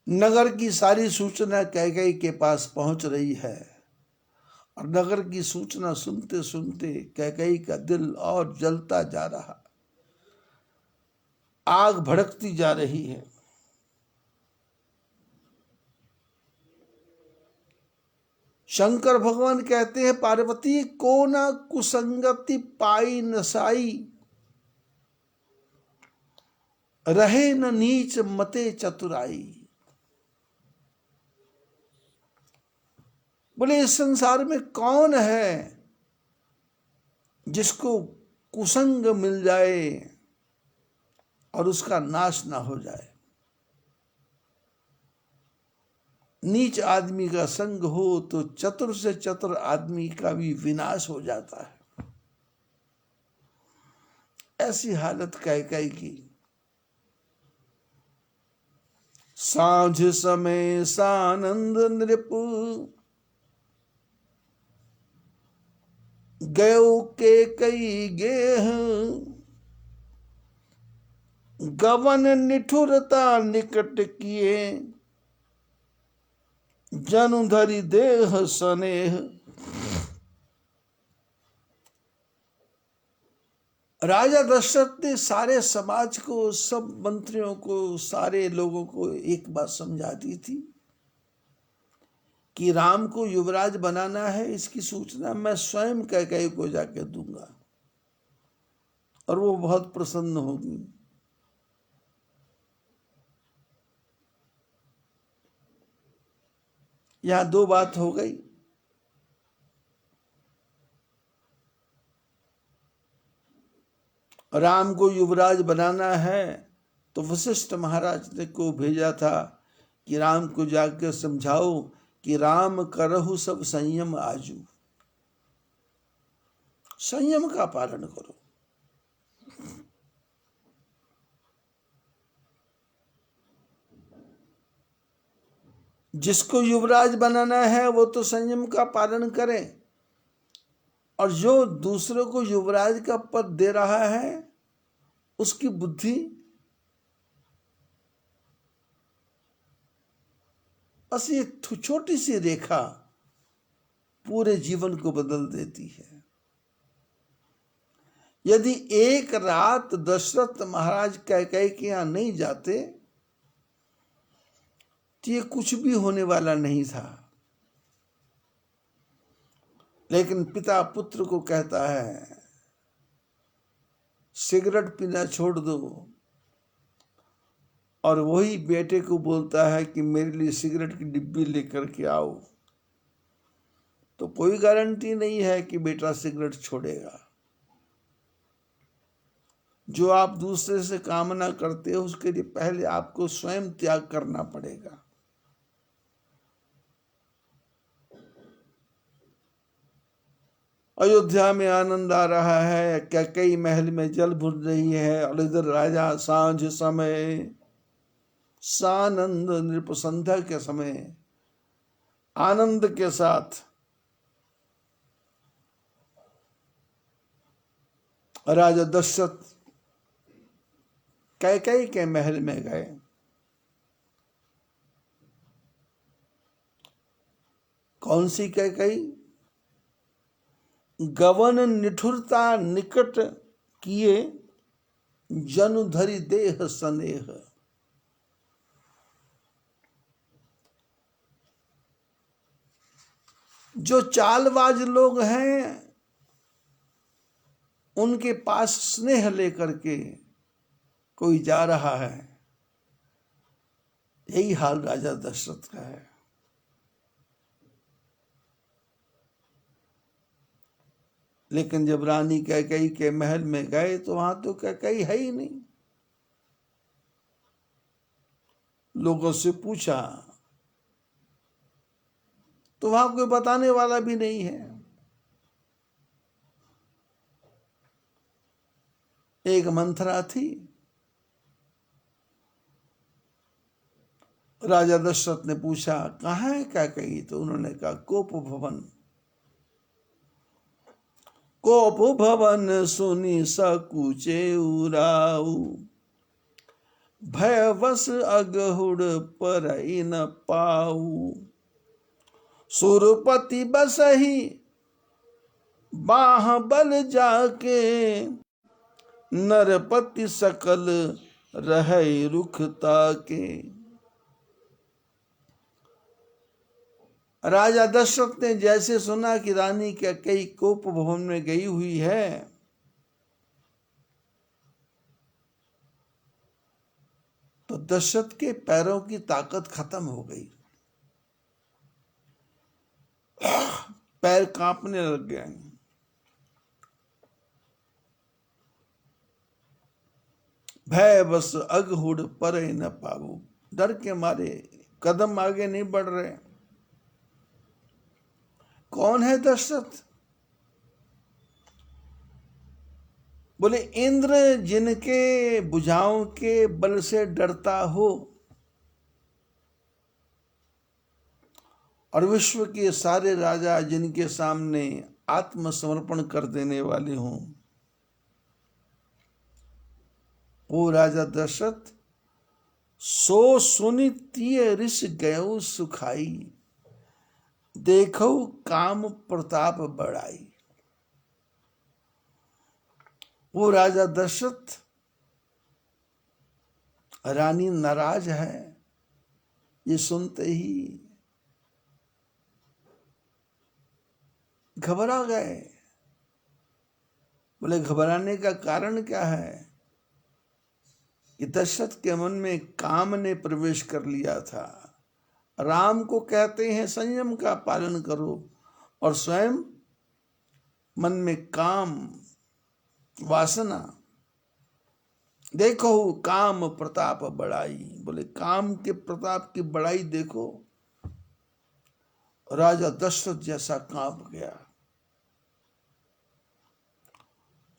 नगर की सारी सूचना कैकेयी के पास पहुंच रही है, और नगर की सूचना सुनते सुनते कैकेयी का दिल और जलता जा रहा, आग भड़कती जा रही है। शंकर भगवान कहते हैं पार्वती को ना कुसंगति पाई नसाई, रहे न नीच मते चतुराई। बोले इस संसार में कौन है जिसको कुसंग मिल जाए और उसका नाश ना हो जाए। नीच आदमी का संग हो तो चतुर से चतुर आदमी का भी विनाश हो जाता है। ऐसी हालत कैकेयी की। साँझ समय सानंद नृप गयो के कई गेह गवन निठुरता निकट किए जनु धरि देह स्नेह। राजा दशरथ ने सारे समाज को, सब मंत्रियों को, सारे लोगों को एक बात समझा दी थी कि राम को युवराज बनाना है, इसकी सूचना मैं स्वयं कैकेयी को जाके दूंगा और वो बहुत प्रसन्न होगी। यहां दो बात हो गई। राम को युवराज बनाना है तो वशिष्ठ महाराज ने को भेजा था कि राम को जाकर समझाओ कि राम करहु सब संयम आजू, संयम का पालन करो। जिसको युवराज बनाना है वो तो संयम का पालन करे, और जो दूसरे को युवराज का पद दे रहा है उसकी बुद्धि बस ये छोटी सी रेखा पूरे जीवन को बदल देती है। यदि एक रात दशरथ महाराज कैकेयी के यहां नहीं जाते तो ये कुछ भी होने वाला नहीं था। लेकिन पिता पुत्र को कहता है सिगरेट पीना छोड़ दो, और वही बेटे को बोलता है कि मेरे लिए सिगरेट की डिब्बी लेकर के आओ, तो कोई गारंटी नहीं है कि बेटा सिगरेट छोड़ेगा। जो आप दूसरे से कामना करते हो उसके लिए पहले आपको स्वयं त्याग करना पड़ेगा। अयोध्या में आनंद आ रहा है, कैकेयी महल में जल भुन रही है, और इधर राजा सांझ समय सानंद नृप संध्या के समय आनंद के साथ राजा दशरथ कैकेयी के महल में गए। कौन सी कैकेयी? गवन निठुरता निकट किए जनु धरि देह स्नेह। जो चालबाज लोग हैं उनके पास स्नेह लेकर के कोई जा रहा है, यही हाल राजा दशरथ का है। लेकिन जब रानी कैकेयी के महल में गए तो वहां तो कैकेयी है ही नहीं। लोगों से पूछा तो वहां कोई बताने वाला भी नहीं है। एक मंथरा थी, राजा दशरथ ने पूछा कहाँ है कैकेयी, तो उन्होंने कहा कोप भवन। कोप भवन सुनी सकुचे उराऊ, भयवश अगहुड़ परई न पाऊ। सुरपति बसही बाह बल जाके, नरपति सकल रहै रुख ताके। राजा दशरथ ने जैसे सुना कि रानी कैकेयी कोप भवन में गई हुई है, तो दशरथ के पैरों की ताकत खत्म हो गई, पैर कांपने लग गए। भय बस अगहुड़ परे न पाऊ, डर के मारे कदम आगे नहीं बढ़ रहे। कौन है दशरथ? बोले इंद्र जिनके भुजाओं के बल से डरता हो, और विश्व के सारे राजा जिनके सामने आत्मसमर्पण कर देने वाले हों, वो राजा दशरथ सो सुनि तिय ऋष गयो सुखाई, देखो काम प्रताप बढ़ाई। वो राजा दशरथ, रानी नाराज है, ये सुनते ही घबरा गए। बोले घबराने का कारण क्या है? कि दशरथ के मन में काम ने प्रवेश कर लिया था। राम को कहते हैं संयम का पालन करो, और स्वयं मन में काम, वासना। देखो काम प्रताप बढ़ाई, बोले काम के प्रताप की बढ़ाई देखो। राजा दशरथ जैसा कांप गया।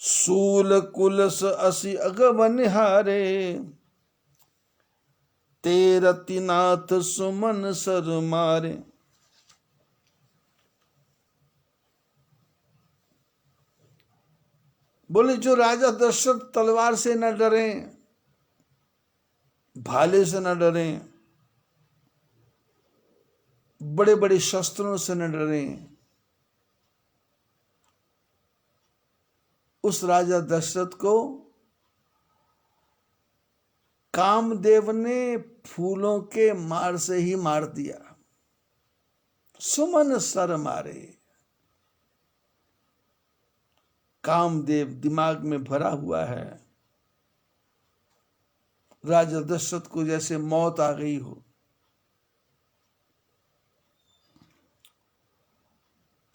सूल कुलस असि अगवन हारे, तेरति नाथ सुमन सर मारे। बोले जो राजा दशरथ तलवार से न डरे, भाले से न डरे, बड़े बड़े शस्त्रों से न डरे, उस राजा दशरथ को कामदेव ने फूलों के मार से ही मार दिया। सुमन सर मारे। कामदेव दिमाग में भरा हुआ है। राजा दशरथ को जैसे मौत आ गई हो।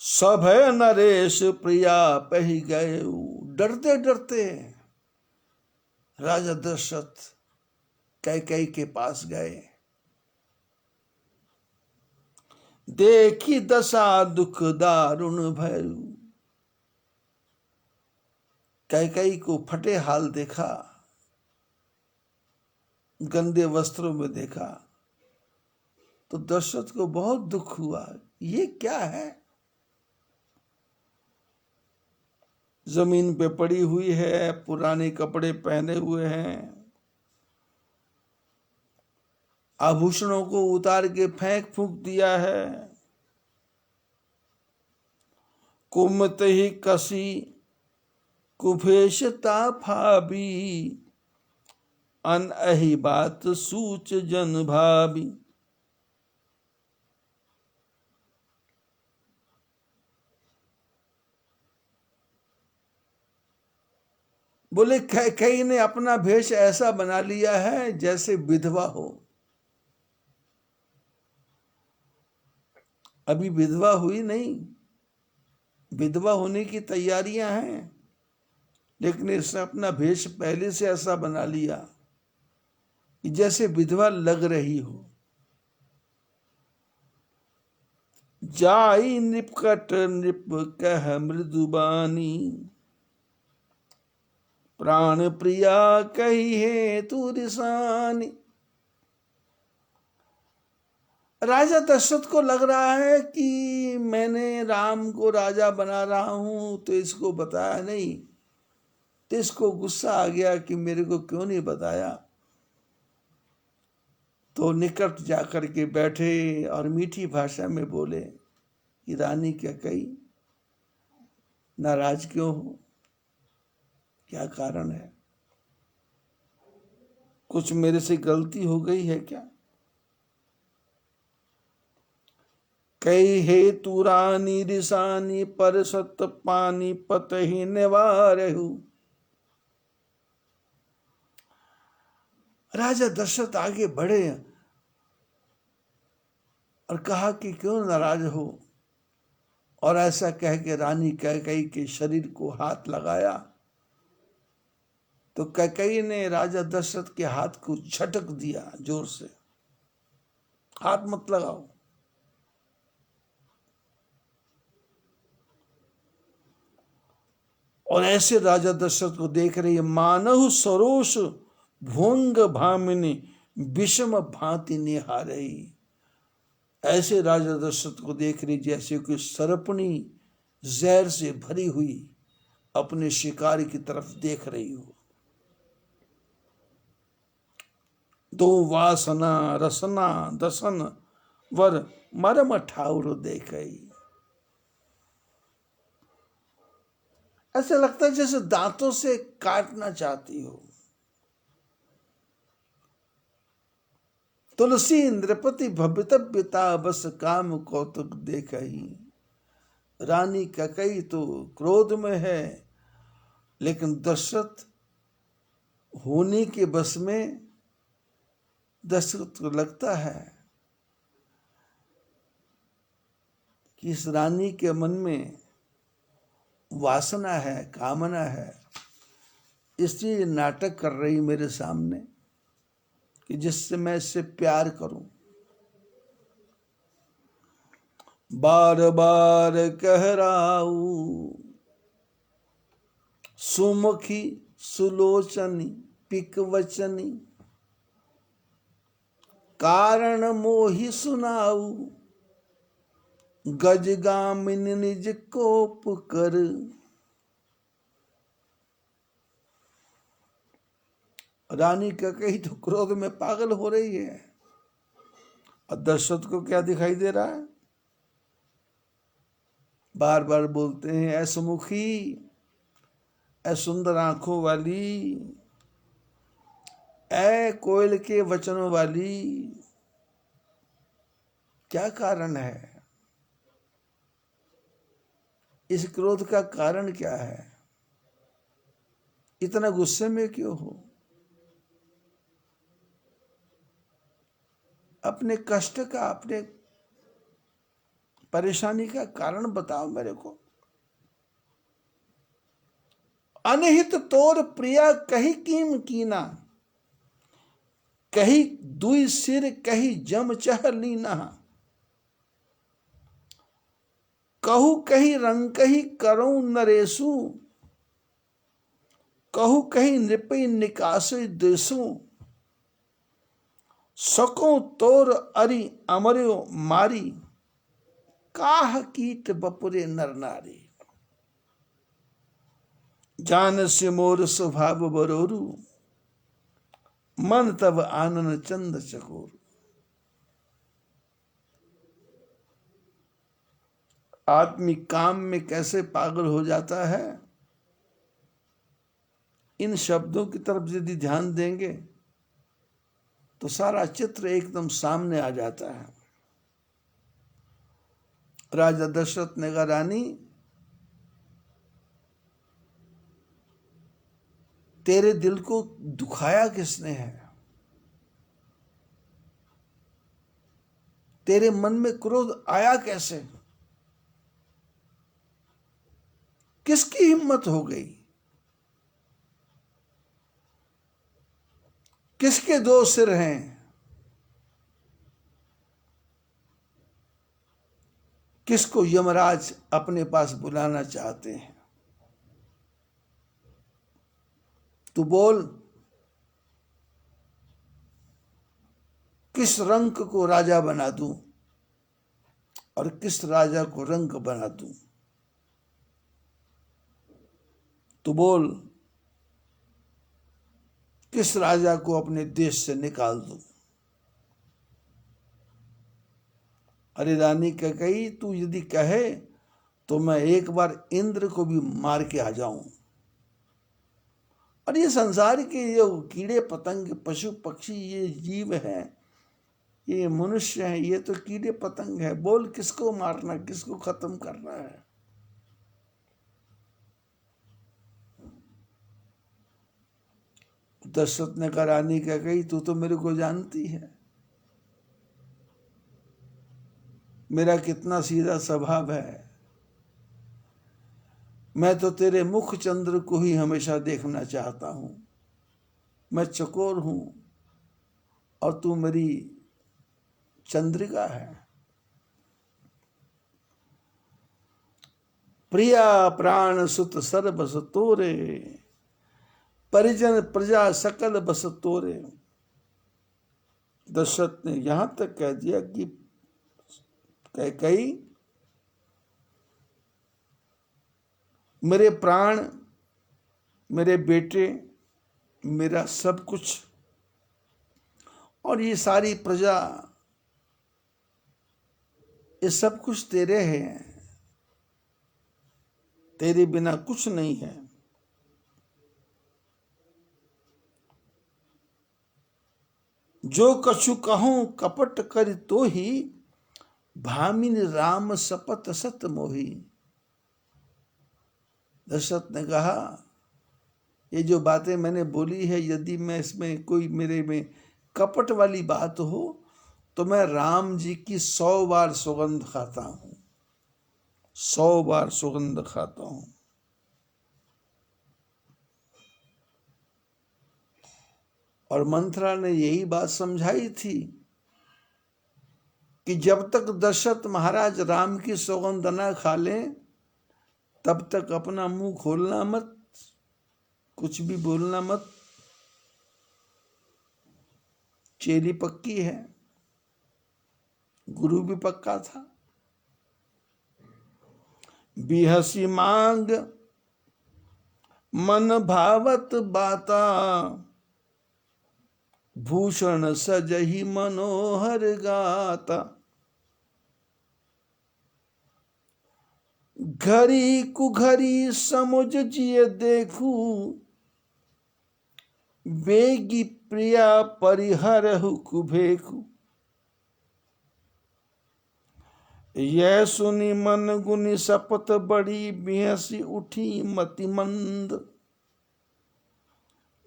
सभय नरेश प्रिया पही गए। डरते डरते राजा दशरथ कैकेयी के पास गए। देखी दशा दुख दारुण भयु। कैकेयी को फटे हाल देखा, गंदे वस्त्रों में देखा, तो दशरथ को बहुत दुख हुआ। ये क्या है? जमीन पे पड़ी हुई है, पुराने कपड़े पहने हुए हैं, आभूषणों को उतार के फेंक फूंक दिया है। कुमत ही कसी कुभेशता फाबी, अन अही बात सूच जन भाबी। बोले कैकेयी ने अपना भेष ऐसा बना लिया है जैसे विधवा हो। अभी विधवा हुई नहीं, विधवा होने की तैयारियां हैं, लेकिन इसने अपना भेष पहले से ऐसा बना लिया कि जैसे विधवा लग रही हो। जाई निपकट निप कह मृदुबानी, प्राण प्रिया कही है तू रिसानी। राजा दशरथ को लग रहा है कि मैंने राम को राजा बना रहा हूं तो इसको बताया नहीं, तो इसको गुस्सा आ गया कि मेरे को क्यों नहीं बताया। तो निकट जाकर के बैठे और मीठी भाषा में बोले कि रानी कैकेयी, नाराज क्यों हो? क्या कारण है? कुछ मेरे से गलती हो गई है क्या? कई हे तू रानी रिसानी, पर सत पानी पत ही निवारहु। राजा दशरथ आगे बढ़े और कहा कि क्यों नाराज हो, और ऐसा कह के रानी कैकेयी के शरीर को हाथ लगाया तो कैकेयी ने राजा दशरथ के हाथ को झटक दिया जोर से। हाथ मत लगाओ। और ऐसे राजा दशरथ को देख रही है। मानहु सरोष भोंग भामिनी, विषम भांति निहारई। ऐसे राजा दशरथ को देख रही जैसे कोई सरपणी जहर से भरी हुई अपने शिकारी की तरफ देख रही हो। दो वासना रसना दसन वर मरम ठाउर देखई। ऐसा लगता है जैसे दांतों से काटना चाहती हो। तुलसी नृपति भवितव्यता बस काम कौतुक देखई। रानी कैकेयी तो क्रोध में है, लेकिन दशरथ होने के बस में दशरथ को लगता है कि इस रानी के मन में वासना है, कामना है, इसलिए नाटक कर रही मेरे सामने कि जिससे मैं इससे प्यार करूं। बार बार कहराऊ सुमुखी सुलोचनी पिक वचनी। कारण मोहि सुनाऊ गजगामिनी निज कोप कर। रानी कैकेयी तो क्रोध में पागल हो रही है, और दशरथ को क्या दिखाई दे रहा है? बार बार बोलते हैं, ऐ सुमुखी, ऐ सुंदर आंखों वाली, ऐ कोयल के वचनों वाली। क्या कारण है? इस क्रोध का कारण क्या है? इतना गुस्से में क्यों हो? अपने कष्ट का, अपने परेशानी का कारण बताओ मेरे को। अनहित तोर प्रिया कही कीम कीना। कही दुई सिर कही जम चह लीना। कहू कही रंग कही करूं नरेशु। कहू कही नृपई निकासे देशु। सको तोर अरि अमर्यो मारी। काह कीट बपुरे नर नारी। जान से मोर स्वभाव बरोरु। मन तब आनन चंद चकोर। आदमी काम में कैसे पागल हो जाता है, इन शब्दों की तरफ यदि ध्यान देंगे तो सारा चित्र एकदम सामने आ जाता है। राजा दशरथ ने कहा, रानी तेरे दिल को दुखाया किसने है? तेरे मन में क्रोध आया कैसे? किसकी हिम्मत हो गई? किसके दो सिर हैं? किसको यमराज अपने पास बुलाना चाहते हैं? तू बोल, किस रंक को राजा बना दूं और किस राजा को रंक बना दूं? तू बोल, किस राजा को अपने देश से निकाल दूं? अरे रानी कैकेयी, तू यदि कहे तो मैं एक बार इंद्र को भी मार के आ जाऊं। और ये संसार के ये कीड़े पतंग पशु पक्षी ये जीव हैं, ये मनुष्य हैं, ये तो कीड़े पतंग है। बोल, किसको मारना, किसको खत्म करना है? दशरथ ने कहा, रानी कैकेयी, तू तो मेरे को जानती है, मेरा कितना सीधा स्वभाव है। मैं तो तेरे मुख चंद्र को ही हमेशा देखना चाहता हूं। मैं चकोर हूं और तू मेरी चंद्रिका है। प्रिया प्राण सुत सर्वस तोरे। परिजन प्रजा सकल बस तोरे। दशरथ ने यहां तक कह दिया कि कैकेयी, मेरे प्राण, मेरे बेटे, मेरा सब कुछ और ये सारी प्रजा, ये सब कुछ तेरे हैं, तेरे बिना कुछ नहीं है। जो कछु कहूं कपट कर तो ही, भामिनी राम सपत सत मोही। दशरथ ने कहा, ये जो बातें मैंने बोली है, यदि मैं इसमें कोई मेरे में कपट वाली बात हो तो मैं राम जी की 100 बार सुगंध खाता हूं, 100 बार सुगंध खाता हूं। और मंथरा ने यही बात समझाई थी कि जब तक दशरथ महाराज राम की सौगंध न खा लें तब तक अपना मुंह खोलना मत, कुछ भी बोलना मत। चेली पक्की है, गुरु भी पक्का था। बिहसी मांग मन भावत बाता, भूषण सजहि मनोहर गाता। घरी कुघरी समुझ जिय देखू, बेगी प्रिया परिहरहु कुभेकु। यह सुनी मन गुनी सपत बड़ी, बिहसी उठी मति मंद।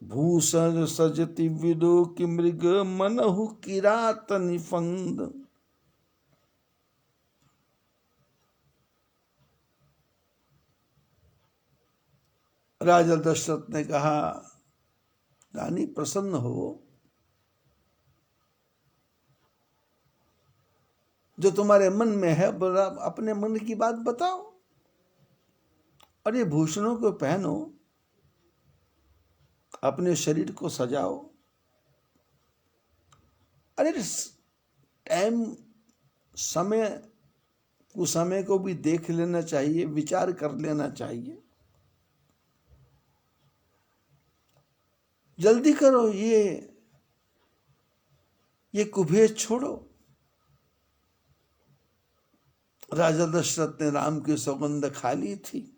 भूषण सजति विदो की मृग, मनहु किरात निफंद। राजा दशरथ ने कहा, रानी प्रसन्न हो, जो तुम्हारे मन में है अपने मन की बात बताओ, और ये भूषणों को पहनो, अपने शरीर को सजाओ। अरे टाइम, समय कुसमय को भी देख लेना चाहिए, विचार कर लेना चाहिए। जल्दी करो, ये कुभेद छोड़ो। राजा दशरथ ने राम की सौगंध खा ली थी,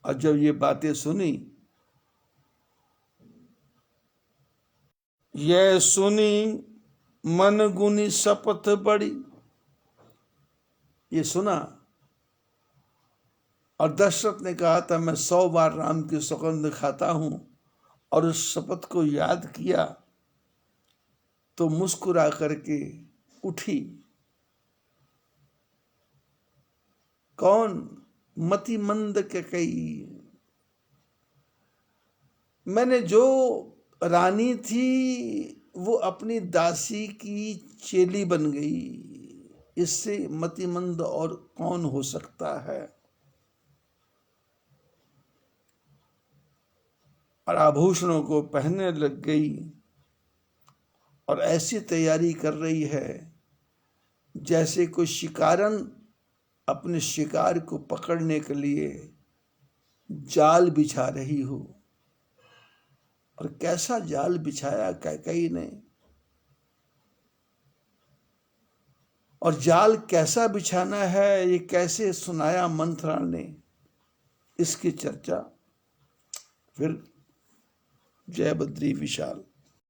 और जब ये बातें सुनी, यह सुनी मन गुनी शपथ बड़ी, ये सुना और दशरथ ने कहा था मैं 100 बार राम की सौगंध खाता हूं, और उस शपथ को याद किया तो मुस्कुरा करके उठी। कौन? मति मंद कैकेयी। मैंने जो रानी थी वो अपनी दासी की चेली बन गई, इससे मतिमंद और कौन हो सकता है। और आभूषणों को पहनने लग गई और ऐसी तैयारी कर रही है जैसे कोई शिकारन अपने शिकार को पकड़ने के लिए जाल बिछा रही हो। और कैसा जाल बिछाया कैकेयी ने, और जाल कैसा बिछाना है, ये कैसे सुनाया मंथरा ने, इसकी चर्चा फिर जय बद्री विशाल।